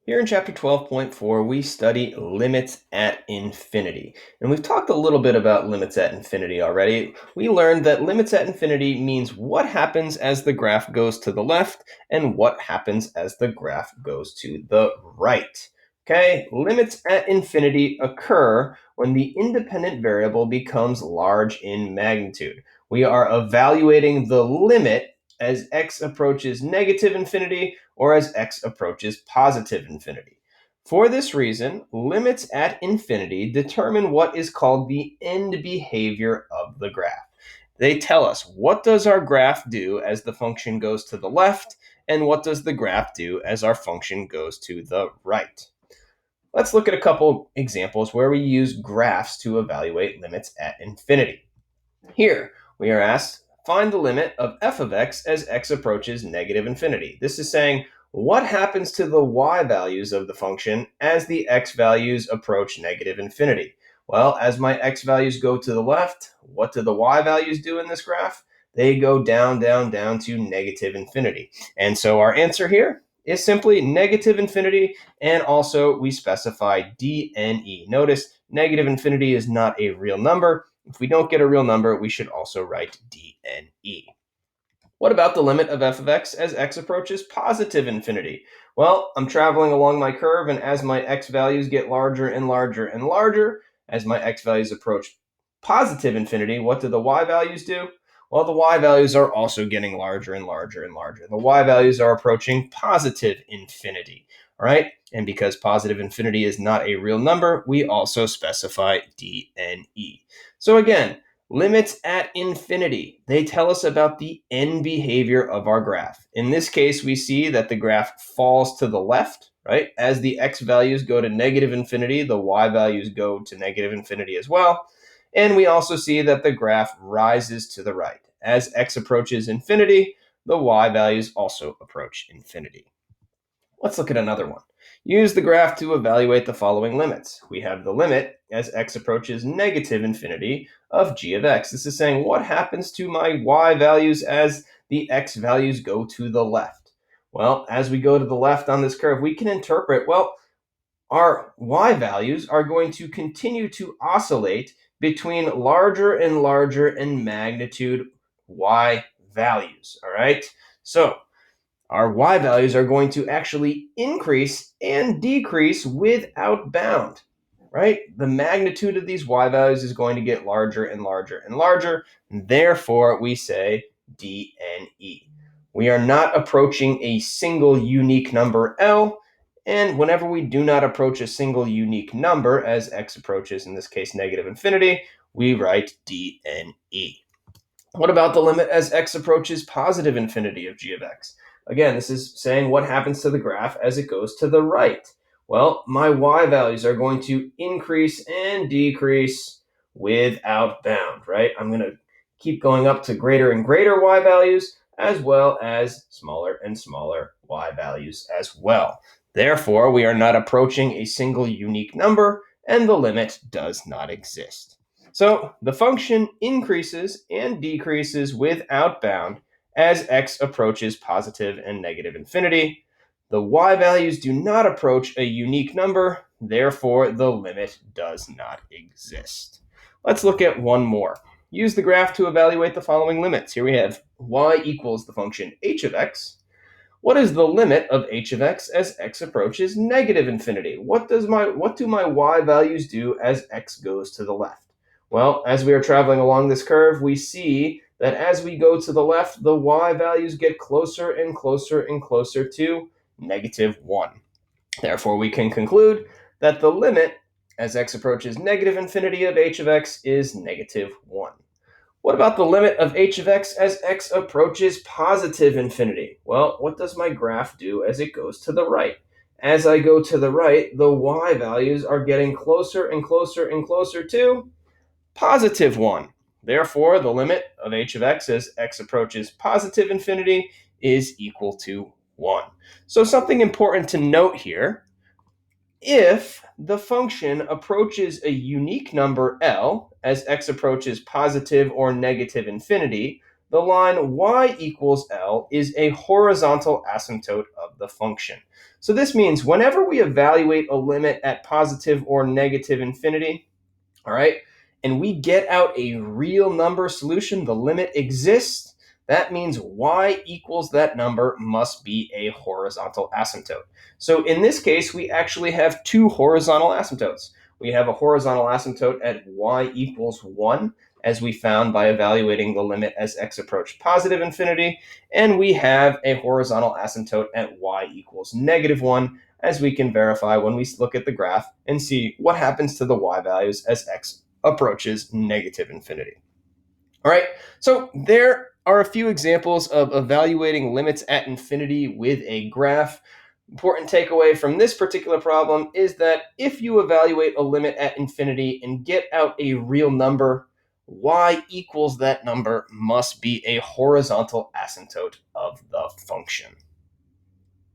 Here in chapter 12.4, we study limits at infinity. And we've talked a little bit about limits at infinity already. We learned that limits at infinity means what happens as the graph goes to the left and what happens as the graph goes to the right. Okay, limits at infinity occur when the independent variable becomes large in magnitude. We are evaluating the limit as x approaches negative infinity or as x approaches positive infinity. For this reason, limits at infinity determine what is called the end behavior of the graph. They tell us what does our graph do as the function goes to the left and what does the graph do as our function goes to the right. Let's look at a couple examples where we use graphs to evaluate limits at infinity. Here, we are asked, find the limit of f of x as x approaches negative infinity. This is saying, what happens to the y values of the function as the x values approach negative infinity? Well, as my x values go to the left, what do the y values do in this graph? They go down, down, down to negative infinity. And so our answer here is simply negative infinity, and also we specify dne. Notice negative infinity is not a real number. If we don't get a real number, we should also write dne. What about the limit of f of x as x approaches positive infinity? Well, I'm traveling along my curve, and as my x values get larger and larger and larger, as my x values approach positive infinity, what do the y values do? Well, the y values are also getting larger and larger and larger. The y values are approaching positive infinity, all right? And because positive infinity is not a real number, we also specify dne. So again, limits at infinity. They tell us about the end behavior of our graph. In this case, we see that the graph falls to the left, right? As the x values go to negative infinity, the y values go to negative infinity as well. And we also see that the graph rises to the right. As x approaches infinity, the y values also approach infinity. Let's look at another one. Use the graph to evaluate the following limits. We have the limit as x approaches negative infinity of g of x. This is saying what happens to my y values as the x values go to the left. Well, as we go to the left on this curve, we can interpret, well, our y values are going to continue to oscillate between larger and larger in magnitude y values, all right? So our y values are going to actually increase and decrease without bound, right? The magnitude of these y values is going to get larger and larger and larger. And therefore, we say dne. We are not approaching a single unique number L. And whenever we do not approach a single unique number, as x approaches, in this case, negative infinity, we write dne. What about the limit as x approaches positive infinity of g of x? Again, this is saying what happens to the graph as it goes to the right. Well, my y values are going to increase and decrease without bound, right? I'm going to keep going up to greater and greater y values as well as smaller and smaller y values as well. Therefore, we are not approaching a single unique number and the limit does not exist. So the function increases and decreases without bound as x approaches positive and negative infinity. The y values do not approach a unique number, therefore the limit does not exist. Let's look at one more. Use the graph to evaluate the following limits. Here we have y equals the function h of x. What is the limit of h of x as x approaches negative infinity? What do my y values do as x goes to the left? Well, as we are traveling along this curve, we see that as we go to the left, the y values get closer and closer and closer to negative 1. Therefore, we can conclude that the limit as x approaches negative infinity of h of x is negative 1. What about the limit of h of x as x approaches positive infinity? Well, what does my graph do as it goes to the right? As I go to the right, the y values are getting closer and closer and closer to positive 1. Therefore, the limit of h of x as x approaches positive infinity is equal to 1. So something important to note here, if the function approaches a unique number L as x approaches positive or negative infinity, the line y equals L is a horizontal asymptote of the function. So this means whenever we evaluate a limit at positive or negative infinity, all right, and we get out a real number solution, the limit exists, that means y equals that number must be a horizontal asymptote. So in this case, we actually have two horizontal asymptotes. We have a horizontal asymptote at y equals 1, as we found by evaluating the limit as x approached positive infinity, and we have a horizontal asymptote at y equals negative 1, as we can verify when we look at the graph and see what happens to the y values as x approaches negative infinity. All right, so there are a few examples of evaluating limits at infinity with a graph. Important takeaway from this particular problem is that if you evaluate a limit at infinity and get out a real number, y equals that number must be a horizontal asymptote of the function.